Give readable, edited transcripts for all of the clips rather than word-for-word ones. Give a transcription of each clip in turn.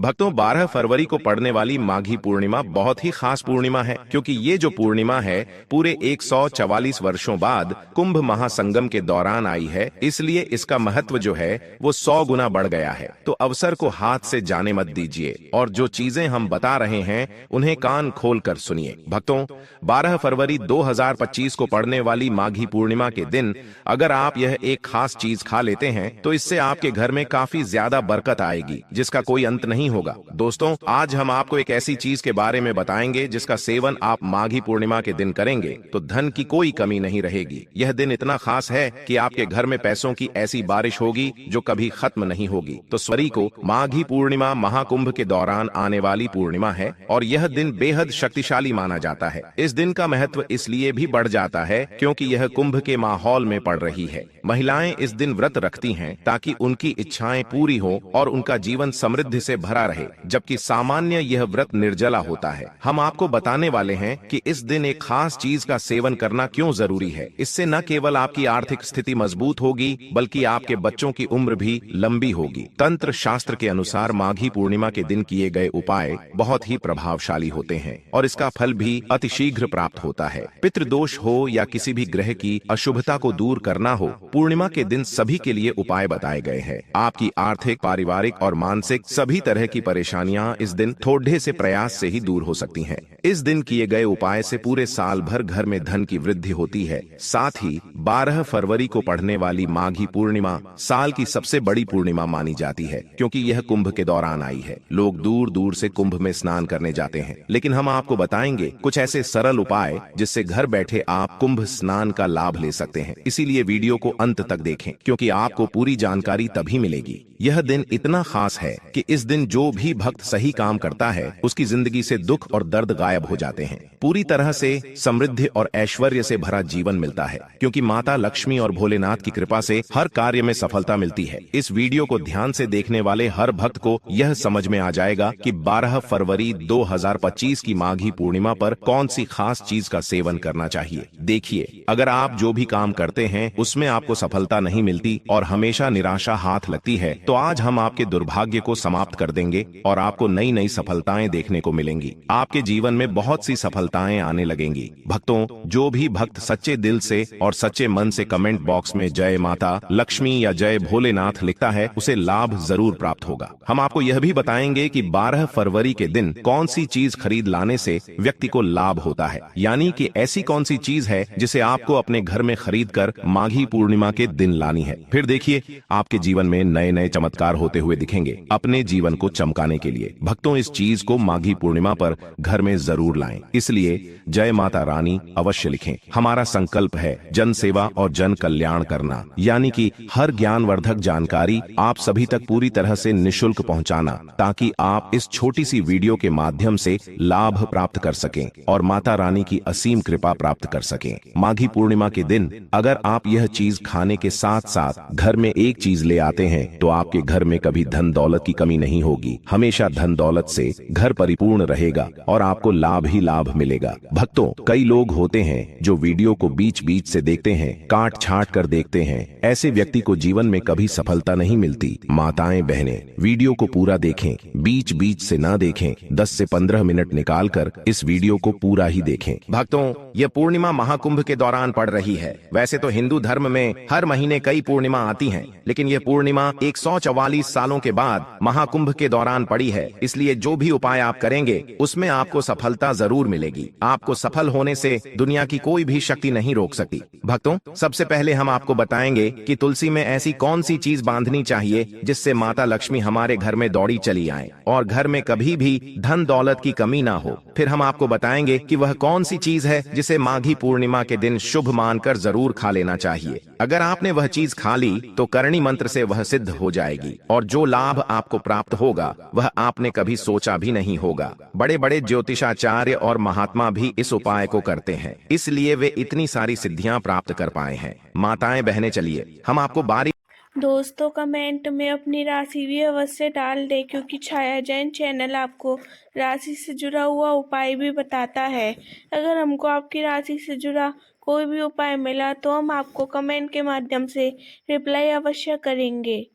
भक्तों, 12 फरवरी को पड़ने वाली माघी पूर्णिमा बहुत ही खास पूर्णिमा है, क्योंकि ये जो पूर्णिमा है पूरे 144 वर्षों बाद कुंभ महासंगम के दौरान आई है। इसलिए इसका महत्व जो है वो 100 गुना बढ़ गया है। तो अवसर को हाथ से जाने मत दीजिए और जो चीजें हम बता रहे हैं उन्हें कान खोल कर सुनिए। भक्तों, 12 फरवरी 2025 को पड़ने वाली माघी पूर्णिमा के दिन अगर आप यह एक खास चीज खा लेते हैं तो इससे आपके घर में काफी ज्यादा बरकत आएगी, जिसका कोई अंत नहीं होगा। दोस्तों, आज हम आपको एक ऐसी चीज के बारे में बताएंगे जिसका सेवन आप माघी पूर्णिमा के दिन करेंगे तो धन की कोई कमी नहीं रहेगी। यह दिन इतना खास है कि आपके घर में पैसों की ऐसी बारिश होगी जो कभी खत्म नहीं होगी। तो फरवरी को माघी पूर्णिमा महाकुंभ के दौरान आने वाली पूर्णिमा है और यह दिन बेहद शक्तिशाली माना जाता है। इस दिन का महत्व इसलिए भी बढ़ जाता है क्योंकि यह कुंभ के माहौल में पड़ रही है। महिलाएं इस दिन व्रत रखती हैं ताकि उनकी इच्छाएं पूरी हो और उनका जीवन समृद्धि से भरा रहे, जबकि सामान्य यह व्रत निर्जला होता है। हम आपको बताने वाले हैं कि इस दिन एक खास चीज का सेवन करना क्यों जरूरी है। इससे न केवल आपकी आर्थिक स्थिति मजबूत होगी बल्कि आपके बच्चों की उम्र भी लंबी होगी। तंत्र शास्त्र के अनुसार माघी पूर्णिमा के दिन किए गए उपाय बहुत ही प्रभावशाली होते हैं और इसका फल भी अतिशीघ्र प्राप्त होता है। पितृदोष हो या किसी भी ग्रह की अशुभता को दूर करना हो, पूर्णिमा के दिन सभी के लिए उपाय बताए गए हैं। आपकी आर्थिक, पारिवारिक और मानसिक सभी तरह की परेशानियां इस दिन थोड़े से प्रयास से ही दूर हो सकती हैं। इस दिन किए गए उपाय से पूरे साल भर घर में धन की वृद्धि होती है। साथ ही 12 फरवरी को पड़ने वाली माघी पूर्णिमा साल की सबसे बड़ी पूर्णिमा मानी जाती है, क्योंकि यह कुंभ के दौरान आई है। लोग दूर दूर से कुंभ में स्नान करने जाते हैं, लेकिन हम आपको बताएंगे कुछ ऐसे सरल उपाय जिससे घर बैठे आप कुंभ स्नान का लाभ ले सकते हैं। इसीलिए वीडियो को अंत तक देखें, क्योंकि आपको पूरी जानकारी तभी मिलेगी। यह दिन इतना खास है कि इस दिन जो भी भक्त सही काम करता है उसकी जिंदगी से दुख और दर्द गायब हो जाते हैं। पूरी तरह से समृद्धि और ऐश्वर्य से भरा जीवन मिलता है, क्योंकि माता लक्ष्मी और भोलेनाथ की कृपा से हर कार्य में सफलता मिलती है। इस वीडियो को ध्यान से देखने वाले हर भक्त को यह समझ में आ जाएगा कि 12 फरवरी 2025 की माघी पूर्णिमा पर कौन सी खास चीज का सेवन करना चाहिए। देखिए, अगर आप जो भी काम करते हैं उसमें आपको सफलता नहीं मिलती और हमेशा निराशा हाथ लगती है तो आज हम आपके दुर्भाग्य को समाप्त कर देंगे और आपको नई नई सफलताएं देखने को मिलेंगी। आपके जीवन में बहुत सी सफलताएं आने लगेंगी। भक्तों, जो भी भक्त सच्चे दिल से और सच्चे मन से कमेंट बॉक्स में जय माता लक्ष्मी या जय भोलेनाथ लिखता है उसे लाभ जरूर प्राप्त होगा। हम आपको यह भी बताएंगे कि 12 फरवरी के दिन कौन सी चीज खरीद लाने से व्यक्ति को लाभ होता है, यानी कि ऐसी कौन सी चीज है जिसे आपको अपने घर में खरीद कर माघी पूर्णिमा के दिन लानी है। फिर देखिए, आपके जीवन में नए नए चमत्कार होते हुए दिखेंगे अपने जीवन को चमकाने के लिए। भक्तों, इस चीज को माघी पूर्णिमा पर घर में जरूर लाएं। इसलिए जय माता रानी अवश्य लिखें। हमारा संकल्प है जन सेवा और जन कल्याण करना, यानी कि हर ज्ञानवर्धक जानकारी आप सभी तक पूरी तरह से निशुल्क पहुंचाना, ताकि आप इस छोटी सी वीडियो के माध्यम से लाभ प्राप्त कर सकें और माता रानी की असीम कृपा प्राप्त कर सकें। माघी पूर्णिमा के दिन अगर आप यह चीज खाने के साथ साथ घर में एक चीज ले आते हैं तो आपके घर में कभी धन दौलत की कमी नहीं होगी। हमेशा धन दौलत से घर परिपूर्ण रहेगा और आपको लाभ ही लाभ मिलेगा। भक्तों, कई लोग होते हैं जो वीडियो को बीच बीच से देखते हैं, काट छाट कर देखते हैं। ऐसे व्यक्ति को जीवन में कभी सफलता नहीं मिलती। माताएं बहनें, वीडियो को पूरा देखें, बीच बीच से ना देखें। 10 से 15 मिनट निकालकर इस वीडियो को पूरा ही देखें। भक्तों, यह पूर्णिमा महाकुंभ के दौरान पड़ रही है। वैसे तो हिंदू धर्म में हर महीने कई पूर्णिमा आती हैं, लेकिन यह पूर्णिमा 144 सालों के बाद महाकुंभ के दौरान पड़ी है। इसलिए जो भी उपाय आप करेंगे उसमें आपको सफलता जरूर मिलेगी। आपको सफल होने से दुनिया की कोई भी शक्ति नहीं रोक सकती। भक्तों, सबसे पहले हम आपको बताएंगे कि तुलसी में ऐसी कौन सी चीज बांधनी चाहिए जिससे माता लक्ष्मी हमारे घर में दौड़ी चली आए और घर में कभी भी धन दौलत की कमी ना हो। फिर हम आपको बताएंगे कि वह कौन सी चीज है जिसे माघी पूर्णिमा के दिन शुभ मानकर जरूर खा लेना चाहिए। अगर आपने वह चीज खा ली तो करणी मंत्र से वह सिद्ध हो जाएगी और जो लाभ आपको प्राप्त होगा वह आपने कभी सोचा भी नहीं होगा। बड़े बड़े ज्योतिषाचार्य और महात्मा भी इस उपाय को करते हैं, इसलिए वे इतनी सारी सिद्धियां प्राप्त कर पाए हैं। माताएं बहनें, चलिए हम आपको बारी दोस्तों, कमेंट में अपनी राशि भी अवश्य डाल दें, क्योंकि छाया जैन चैनल आपको राशि से जुड़ा हुआ उपाय भी बताता है। अगर हमको आपकी राशि से जुड़ा कोई भी उपाय मिला तो हम आपको कमेंट के माध्यम से रिप्लाई अवश्य करेंगे।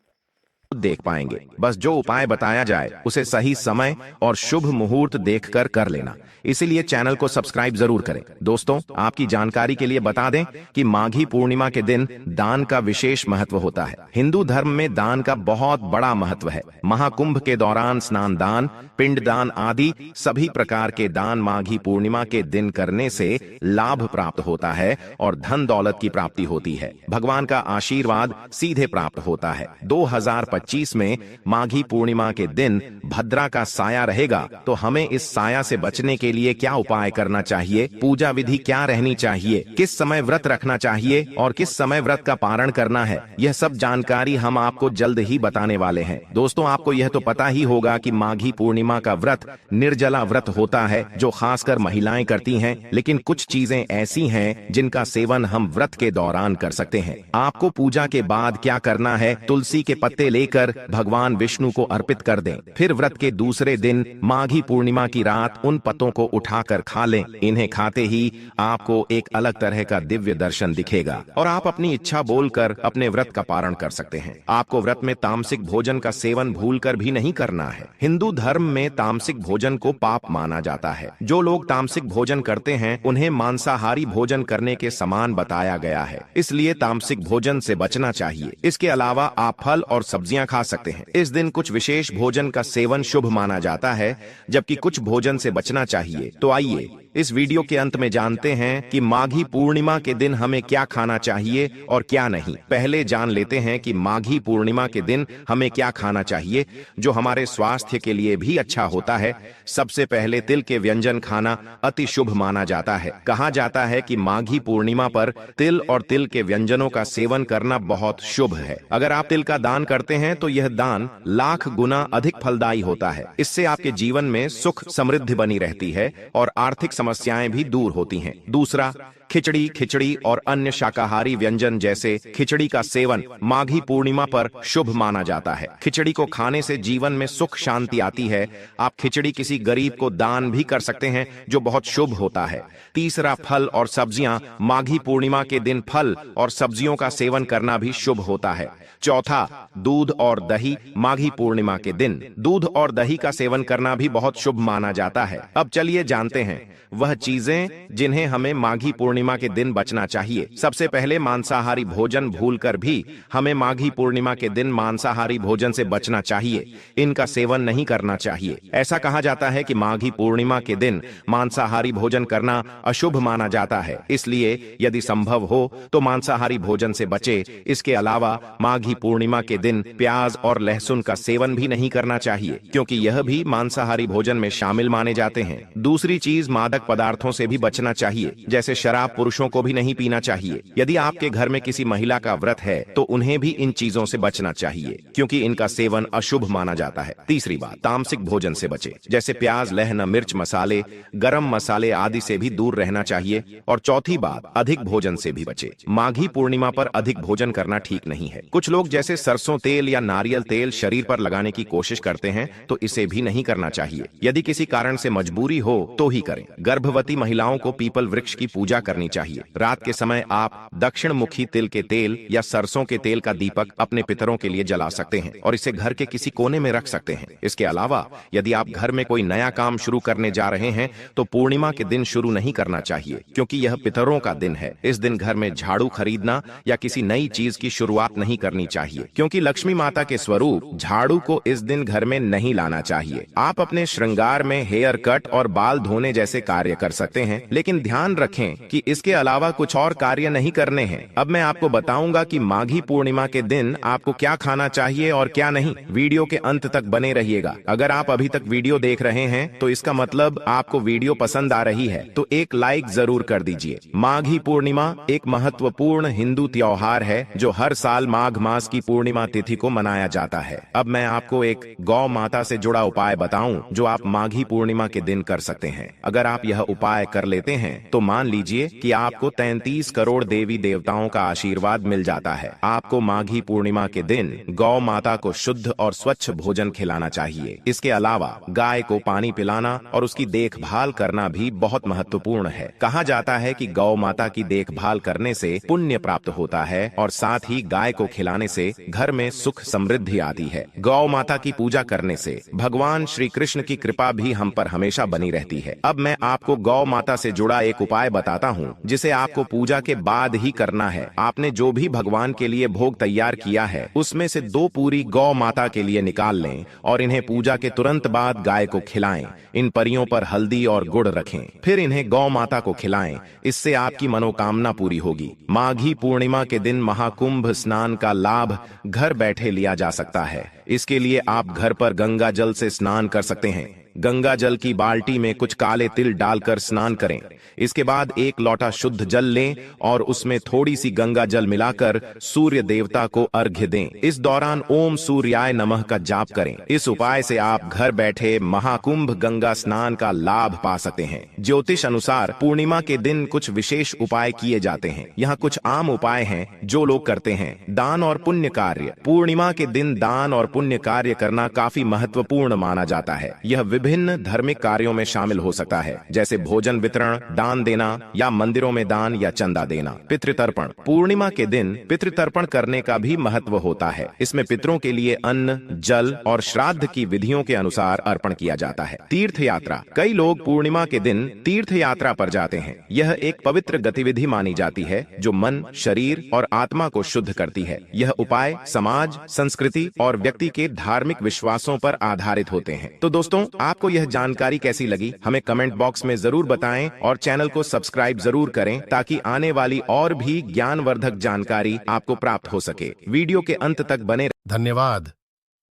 खुद देख पाएंगे। बस जो उपाय बताया जाए उसे सही समय और शुभ मुहूर्त देखकर कर लेना। इसीलिए चैनल को सब्सक्राइब जरूर करें। दोस्तों, आपकी जानकारी के लिए बता दें कि माघी पूर्णिमा के दिन दान का विशेष महत्व होता है। हिंदू धर्म में दान का बहुत बड़ा महत्व है। महाकुंभ के दौरान स्नान दान, पिंड दान आदि सभी प्रकार के दान माघी पूर्णिमा के दिन करने से लाभ प्राप्त होता है और धन दौलत की प्राप्ति होती है। भगवान का आशीर्वाद सीधे प्राप्त होता है। 2025 में माघी पूर्णिमा के दिन भद्रा का साया रहेगा, तो हमें इस साया से बचने के लिए क्या उपाय करना चाहिए, पूजा विधि क्या रहनी चाहिए, किस समय व्रत रखना चाहिए और किस समय व्रत का पारण करना है, यह सब जानकारी हम आपको जल्द ही बताने वाले हैं। दोस्तों, आपको यह तो पता ही होगा कि माघी पूर्णिमा का व्रत निर्जला व्रत होता है, जो खासकर महिलाएं करती हैं, लेकिन कुछ चीजें ऐसी हैं जिनका सेवन हम व्रत के दौरान कर सकते हैं। आपको पूजा के बाद क्या करना है, तुलसी के पत्ते लेकर भगवान विष्णु को अर्पित कर दें। फिर व्रत के दूसरे दिन माघी पूर्णिमा की रात उन पत्तों को उठाकर खा लें। इन्हें खाते ही आपको एक अलग तरह का दिव्य दर्शन दिखेगा और आप अपनी इच्छा बोलकर अपने व्रत का पारण कर सकते हैं। आपको व्रत में तामसिक भोजन का सेवन भूलकर भी नहीं करना है। हिंदू धर्म में तामसिक भोजन को पाप माना जाता है। जो लोग तामसिक भोजन करते हैं उन्हें मांसाहारी भोजन करने के समान बताया गया है, इसलिए तामसिक भोजन से बचना चाहिए। इसके अलावा आप फल और सब्जियां खा सकते हैं। इस दिन कुछ विशेष भोजन का सेवन शुभ माना जाता है, जबकि कुछ भोजन से बचना चाहिए। तो आइए इस वीडियो के अंत में जानते हैं कि माघी पूर्णिमा के दिन हमें क्या खाना चाहिए और क्या नहीं। पहले जान लेते हैं कि माघी पूर्णिमा के दिन हमें क्या खाना चाहिए जो हमारे स्वास्थ्य के लिए भी अच्छा होता है। सबसे पहले तिल के व्यंजन खाना अति शुभ माना जाता है। कहा जाता है कि माघी पूर्णिमा पर तिल और तिल के व्यंजनों का सेवन करना बहुत शुभ है। अगर आप तिल का दान करते हैं तो यह दान लाख गुना अधिक फलदायी होता है। इससे आपके जीवन में सुख समृद्धि बनी रहती है और आर्थिक समस्याएं भी दूर होती हैं। दूसरा, खिचड़ी और अन्य शाकाहारी व्यंजन जैसे खिचड़ी का सेवन माघी पूर्णिमा पर शुभ माना जाता है। खिचड़ी को खाने से जीवन में सुख शांति आती है। आप खिचड़ी किसी गरीब को दान भी कर सकते हैं, जो बहुत शुभ होता है। तीसरा, फल और सब्जियां माघी पूर्णिमा के दिन फल और सब्जियों का सेवन करना भी शुभ होता है। चौथा, दूध और दही माघी पूर्णिमा के दिन दूध और दही का सेवन करना भी बहुत शुभ माना जाता है। अब चलिए जानते हैं वह चीजें जिन्हें हमें माघी पूर्णिमा के दिन बचना चाहिए। सबसे पहले, मांसाहारी भोजन भूलकर भी हमें माघी पूर्णिमा के दिन मांसाहारी भोजन से बचना चाहिए। इनका सेवन नहीं करना चाहिए। ऐसा कहा जाता है कि माघी पूर्णिमा के दिन मांसाहारी भोजन करना अशुभ माना जाता है, इसलिए यदि संभव हो तो मांसाहारी भोजन से बचे। इसके अलावा माघी पूर्णिमा के दिन प्याज और लहसुन का सेवन भी नहीं करना चाहिए, क्योंकि यह भी मांसाहारी भोजन में शामिल माने जाते हैं। दूसरी चीज, मादक पदार्थों से भी बचना चाहिए, जैसे शराब पुरुषों को भी नहीं पीना चाहिए। यदि आपके घर में किसी महिला का व्रत है तो उन्हें भी इन चीजों से बचना चाहिए, क्योंकि इनका सेवन अशुभ माना जाता है। तीसरी बात, तामसिक भोजन से बचे, जैसे प्याज, लहसुन, मिर्च, मसाले, गरम मसाले आदि से भी दूर रहना चाहिए। और चौथी बात, अधिक भोजन से भी बचे। माघी पूर्णिमा पर अधिक भोजन करना ठीक नहीं है। कुछ लोग जैसे सरसों तेल या नारियल तेल शरीर पर लगाने की कोशिश करते हैं, तो इसे भी नहीं करना चाहिए। यदि किसी कारण से मजबूरी हो तो ही करें। गर्भवती महिलाओं को पीपल वृक्ष की पूजा करनी चाहिए। रात के समय आप दक्षिण मुखी तिल के तेल या सरसों के तेल का दीपक अपने पितरों के लिए जला सकते हैं और इसे घर के किसी कोने में रख सकते हैं। इसके अलावा यदि आप घर में कोई नया काम शुरू करने जा रहे हैं तो पूर्णिमा के दिन शुरू नहीं करना चाहिए, क्योंकि यह पितरों का दिन है। इस दिन घर में झाड़ू खरीदना या किसी नई चीज की शुरुआत नहीं करनी चाहिए, क्योंकि लक्ष्मी माता के स्वरूप झाड़ू को इस दिन घर में नहीं लाना चाहिए। आप अपने श्रृंगार में हेयर कट और बाल धोने जैसे कार्य कर सकते हैं, लेकिन ध्यान रखें कि इसके अलावा कुछ और कार्य नहीं करने हैं। अब मैं आपको बताऊंगा कि माघी पूर्णिमा के दिन आपको क्या खाना चाहिए और क्या नहीं। वीडियो के अंत तक बने रहिएगा। अगर आप अभी तक वीडियो देख रहे हैं तो इसका मतलब आपको वीडियो पसंद आ रही है, तो एक लाइक जरूर कर दीजिए। माघी पूर्णिमा एक महत्वपूर्ण हिंदू त्योहार है जो हर साल माघ मास की पूर्णिमा तिथि को मनाया जाता है। अब मैं आपको एक गौ माता से जुड़ा उपाय बताऊं जो आप माघी पूर्णिमा के दिन कर सकते हैं। अगर आप यह उपाय कर लेते हैं तो मान लीजिए कि आपको 33 करोड़ देवी देवताओं का आशीर्वाद मिल जाता है। आपको माघी पूर्णिमा के दिन गौ माता को शुद्ध और स्वच्छ भोजन खिलाना चाहिए। इसके अलावा गाय को पानी पिलाना और उसकी देखभाल करना भी बहुत महत्वपूर्ण है। कहा जाता है कि गौ माता की देखभाल करने से पुण्य प्राप्त होता है और साथ ही गाय को खिलाने से घर में सुख समृद्धि आती है। गौ माता की पूजा करने से भगवान श्री कृष्ण की कृपा भी हम पर हमेशा बनी रहती है। अब मैं आपको गौ माता से जुड़ा एक उपाय बताता हूँ, जिसे आपको पूजा के बाद ही करना है। आपने जो भी भगवान के लिए भोग तैयार किया है, उसमें से 2 पूरी गौ माता के लिए निकाल लें और इन्हें पूजा के तुरंत बाद गाय को खिलाएं। इन परियों पर हल्दी और गुड़ रखें, फिर इन्हें गौ माता को खिलाएं। इससे आपकी मनोकामना पूरी होगी। माघी पूर्णिमा के दिन महाकुंभ स्नान का लाभ घर बैठे लिया जा सकता है। इसके लिए आप घर पर गंगा जल से स्नान कर सकते हैं। गंगा जल की बाल्टी में कुछ काले तिल डालकर स्नान करें। इसके बाद 1 लोटा शुद्ध जल लें और उसमें थोड़ी सी गंगा जल मिलाकर सूर्य देवता को अर्घ्य दें। इस दौरान ओम सूर्याय नमः का जाप करें। इस उपाय से आप घर बैठे महाकुंभ गंगा स्नान का लाभ पा सकते हैं। ज्योतिष अनुसार पूर्णिमा के दिन कुछ विशेष उपाय किए जाते हैं। यहाँ कुछ आम उपाय हैं जो लोग करते हैं। दान और पुण्य कार्य। पूर्णिमा के दिन दान और पुण्य कार्य करना काफी महत्वपूर्ण माना जाता है। यह विभिन्न धार्मिक कार्यों में शामिल हो सकता है, जैसे भोजन वितरण, दान देना या मंदिरों में दान या चंदा देना। पितृतर्पण। पूर्णिमा के दिन पितृतर्पण करने का भी महत्व होता है। इसमें पितरों के लिए अन्न, जल और श्राद्ध की विधियों के अनुसार अर्पण किया जाता है। तीर्थ यात्रा। कई लोग पूर्णिमा के दिन तीर्थ यात्रा पर जाते हैं। यह एक पवित्र गतिविधि मानी जाती है जो मन, शरीर और आत्मा को शुद्ध करती है। यह उपाय समाज, संस्कृति और व्यक्ति के धार्मिक विश्वासों पर आधारित होते हैं। तो दोस्तों, आपको यह जानकारी कैसी लगी हमें कमेंट बॉक्स में जरूर बताएं और चैनल को सब्सक्राइब जरूर करें ताकि आने वाली और भी ज्ञानवर्धक जानकारी आपको प्राप्त हो सके। वीडियो के अंत तक बने धन्यवाद।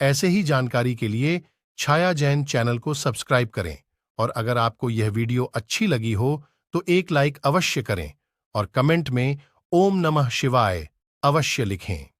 ऐसे ही जानकारी के लिए छाया जैन चैनल को सब्सक्राइब करें और अगर आपको यह वीडियो अच्छी लगी हो तो एक लाइक अवश्य करें और कमेंट में ओम नमः शिवाय अवश्य लिखें।